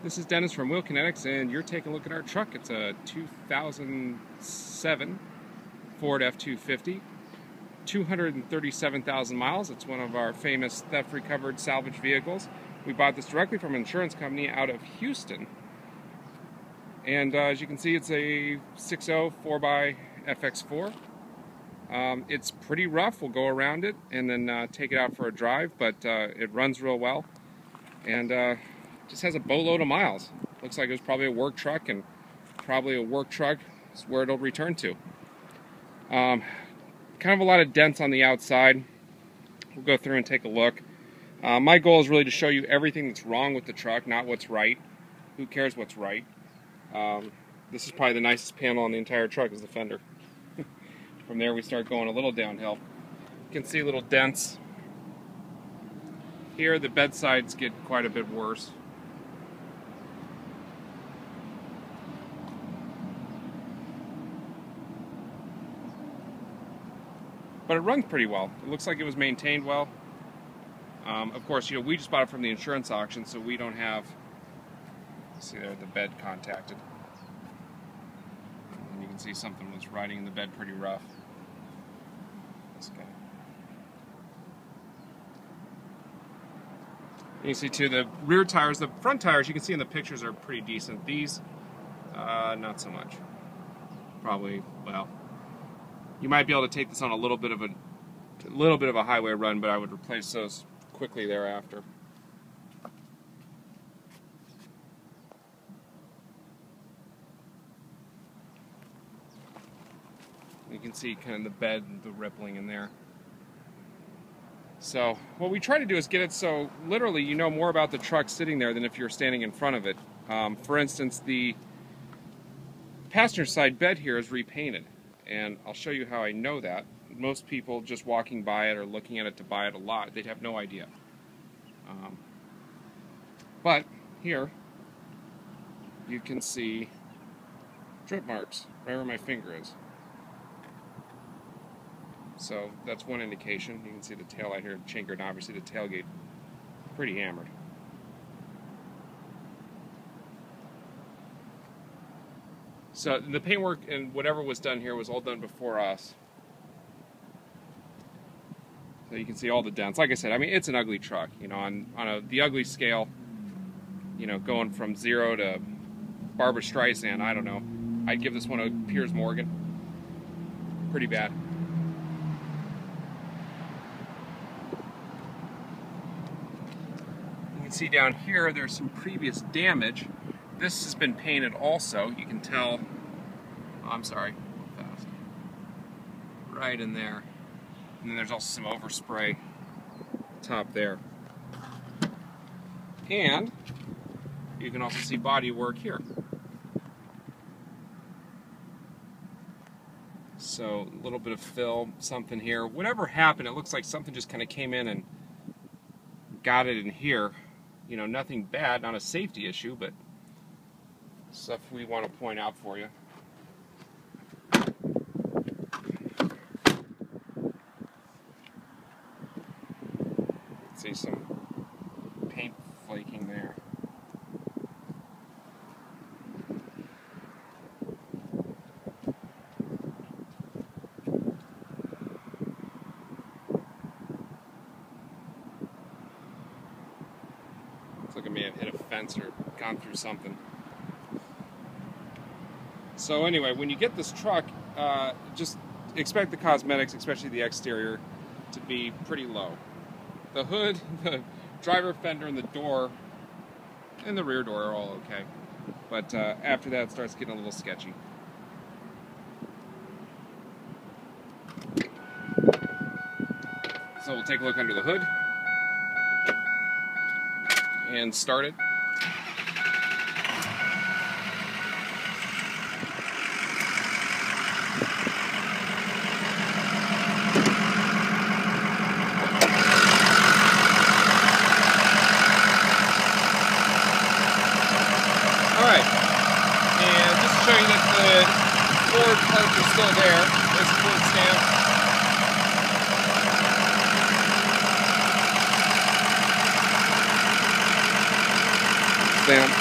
This is Dennis from Wheel Kinetics, and you're taking a look at our truck. It's a 2007 Ford F-250, 237,000 miles. It's one of our famous theft-recovered salvage vehicles. We bought this directly from an insurance company out of Houston. And as you can see, it's a 6.0 4x FX4. It's pretty rough. We'll go around it and then take it out for a drive, but it runs real well. And just has a boatload of miles. Looks like it was probably a work truck, and probably a work truck is where it'll return to. Kind of a lot of dents on the outside. We'll go through and take a look. My goal is really to show you everything that's wrong with the truck, not what's right. Who cares what's right? This is probably the nicest panel on the entire truck is the fender. From there we start going a little downhill. You can see little dents. Here the bedsides get quite a bit worse. But it runs pretty well. It looks like it was maintained well. Of course, we just bought it from the insurance auction, so we don't have, see there, the bed contacted. And you can see something was riding in the bed pretty rough. This guy. You can see too, the rear tires, the front tires, you can see in the pictures are pretty decent. These, not so much. Probably, well, you might be able to take this on a little bit of a highway run, but I would replace those quickly thereafter. You can see kind of the bed, the rippling in there. So what we try to do is get it so literally you know more about the truck sitting there than if you're standing in front of it. For instance, the passenger side bed here is repainted, and I'll show you how I know that. Most people just walking by it or looking at it to buy it a lot, they'd have no idea. But here you can see drip marks right where my finger is. So that's one indication. You can see the taillight here chinkered, and obviously the tailgate pretty hammered. So the paintwork and whatever was done here was all done before us. So you can see all the dents. Like I said, I mean, it's an ugly truck. On the ugly scale, going from 0 to Barbra Streisand, I don't know. I'd give this one a Piers Morgan. Pretty bad. You can see down here there's some previous damage. This has been painted also. You can tell, I'm sorry, fast. Right in there. And then there's also some overspray top there. And you can also see body work here. So a little bit of fill, something here. Whatever happened, it looks like something just kind of came in and got it in here. Nothing bad, not a safety issue, but stuff we want to point out for you. See some paint flaking there. Looks like it may have hit a fence or gone through something. So anyway, when you get this truck, just expect the cosmetics, especially the exterior, to be pretty low. The hood, the driver fender, and the door, and the rear door are all okay. But after that, it starts getting a little sketchy. So we'll take a look under the hood and start it. Alright, and just to show you that the Ford parts are still there. There's the Ford stamp. Stamp.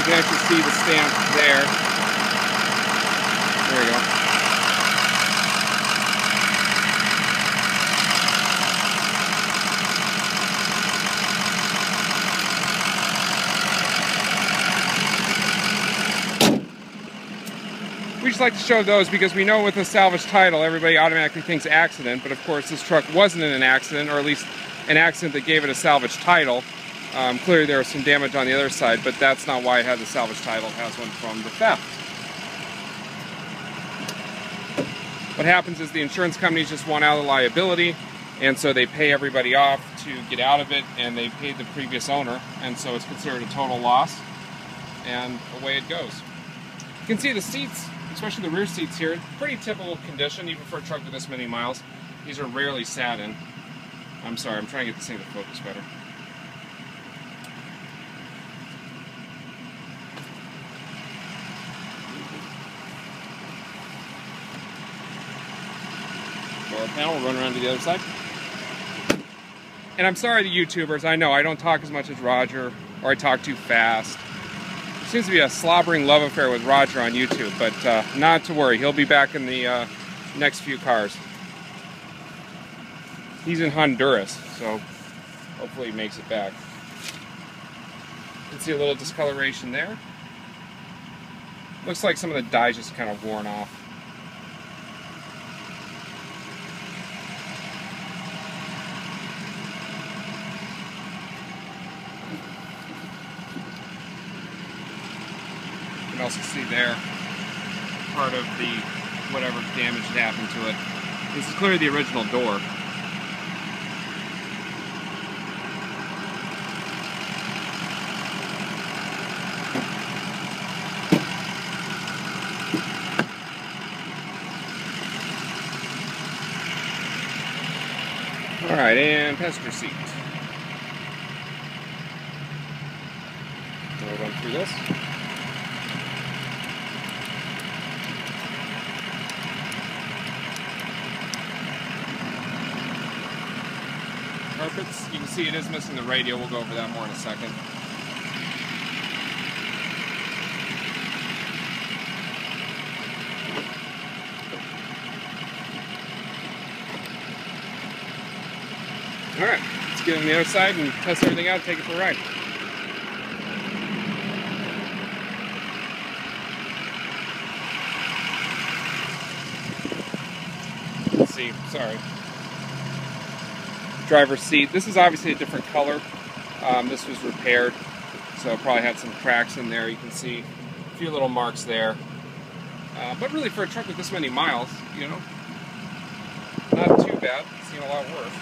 can actually see the stamp there. There we go. We just like to show those because we know with a salvage title, everybody automatically thinks accident, but of course this truck wasn't in an accident, or at least an accident that gave it a salvage title. Clearly there was some damage on the other side, but that's not why it has a salvage title. It has one from the theft. What happens is the insurance companies just want out of the liability, and so they pay everybody off to get out of it, and they paid the previous owner, and so it's considered a total loss, and away it goes. You can see the seats, especially the rear seats here, pretty typical condition, even for a truck with this many miles. These are rarely sat in. I'm sorry, I'm trying to get this thing to focus better. Door panel, we'll run around to the other side. And I'm sorry to YouTubers, I know I don't talk as much as Roger, or I talk too fast. Seems to be a slobbering love affair with Roger on YouTube, but not to worry, he'll be back in the next few cars. He's in Honduras, so hopefully he makes it back. You can see a little discoloration there. Looks like some of the dye's just kind of worn off. You can also see there part of the whatever damage that happened to it. This is clearly the original door. Alright, and passenger seat. We'll run through this. Carpets, you can see it is missing the radio. We'll go over that more in a second. Alright, let's get on the other side and test everything out, take it for a ride. Let's see, sorry. Driver's seat. This is obviously a different color. This was repaired, so it probably had some cracks in there. You can see a few little marks there. But really, for a truck with this many miles, you know, not too bad. I've seen a lot worse.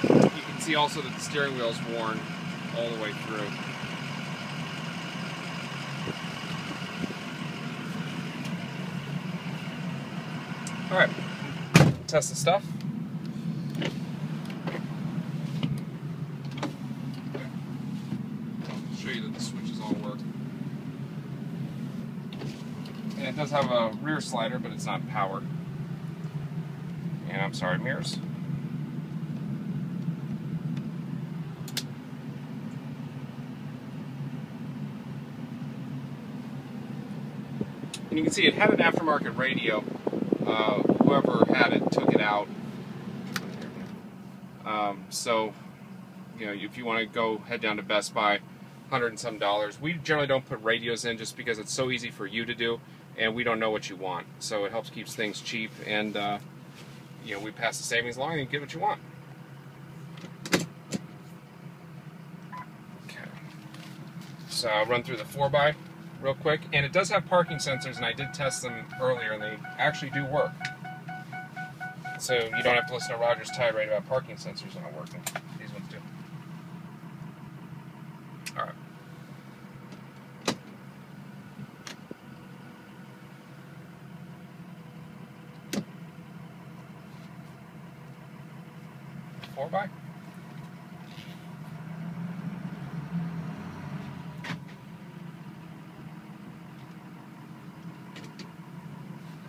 You can see also that the steering wheel is worn all the way through. Alright, test the stuff. Show you that the switches all work. And it does have a rear slider, but it's not power. And I'm sorry, mirrors. And you can see it had an aftermarket radio. Whoever had it took it out. So, you know, if you want to go head down to Best Buy, $100 and some. We generally don't put radios in just because it's so easy for you to do, and we don't know what you want. So it helps keep things cheap, and you know, we pass the savings along and you get what you want. Okay. So I'll run through the 4x real quick, and it does have parking sensors, and I did test them earlier, and they actually do work. So you don't have to listen to Roger's tirade about parking sensors not working. These ones do. Alright. Four by.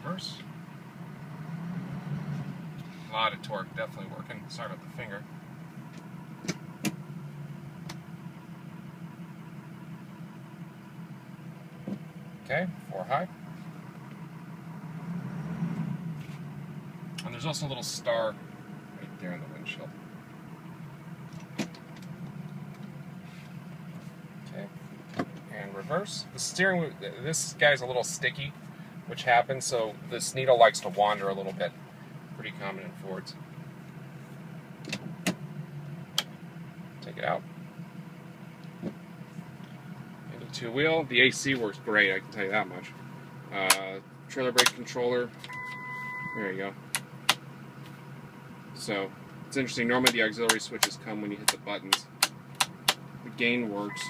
Reverse. A lot of torque, definitely working. Sorry about the finger. Okay, 4 high. And there's also a little star right there in the windshield. Okay, and reverse. The steering wheel, this guy's a little sticky, which happens, so this needle likes to wander a little bit. Pretty common in Fords. Take it out. And the 2-wheel. The AC works great, I can tell you that much. Trailer brake controller. There you go. So, it's interesting. Normally the auxiliary switches come when you hit the buttons. The gain works.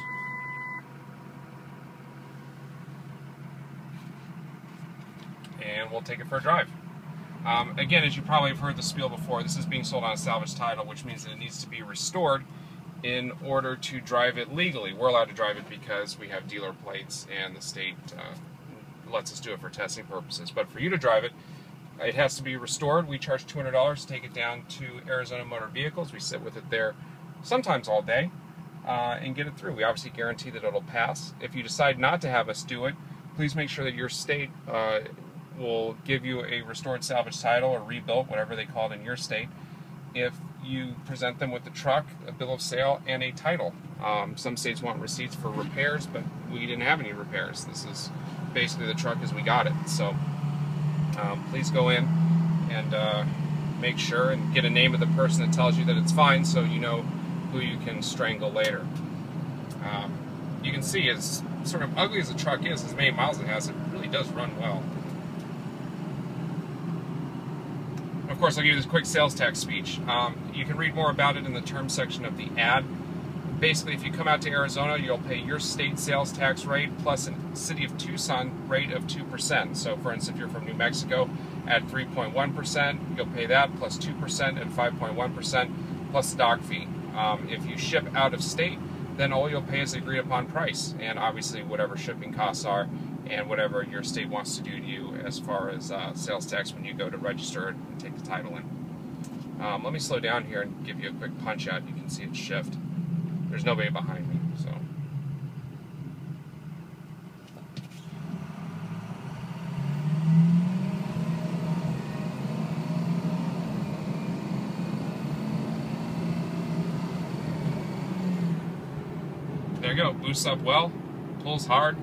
And we'll take it for a drive. Again, as you probably have heard the spiel before, this is being sold on a salvage title, which means that it needs to be restored in order to drive it legally. We're allowed to drive it because we have dealer plates and the state lets us do it for testing purposes. But for you to drive it, it has to be restored. We charge $200 to take it down to Arizona Motor Vehicles. We sit with it there sometimes all day and get it through. We obviously guarantee that it'll pass. If you decide not to have us do it, please make sure that your state will give you a restored salvage title or rebuilt, whatever they call it in your state, if you present them with the truck, a bill of sale, and a title. Some states want receipts for repairs, but we didn't have any repairs. This is basically the truck as we got it. So please go in and make sure and get a name of the person that tells you that it's fine, so you know who you can strangle later. You can see, as sort of ugly as the truck is, as many miles it has, it really does run well. Of course, I'll give you this quick sales tax speech. You can read more about it in the terms section of the ad. Basically, if you come out to Arizona, you'll pay your state sales tax rate plus a City of Tucson rate of 2%. So, for instance, if you're from New Mexico at 3.1%, you'll pay that plus 2% and 5.1% plus the dock fee. If you ship out of state, then all you'll pay is the agreed upon price, and obviously whatever shipping costs are and whatever your state wants to do to you as far as sales tax when you go to register it and take the title in. Let me slow down here and give you a quick punch out. You can see it shift. There's nobody behind me, so. There you go, boosts up well, pulls hard.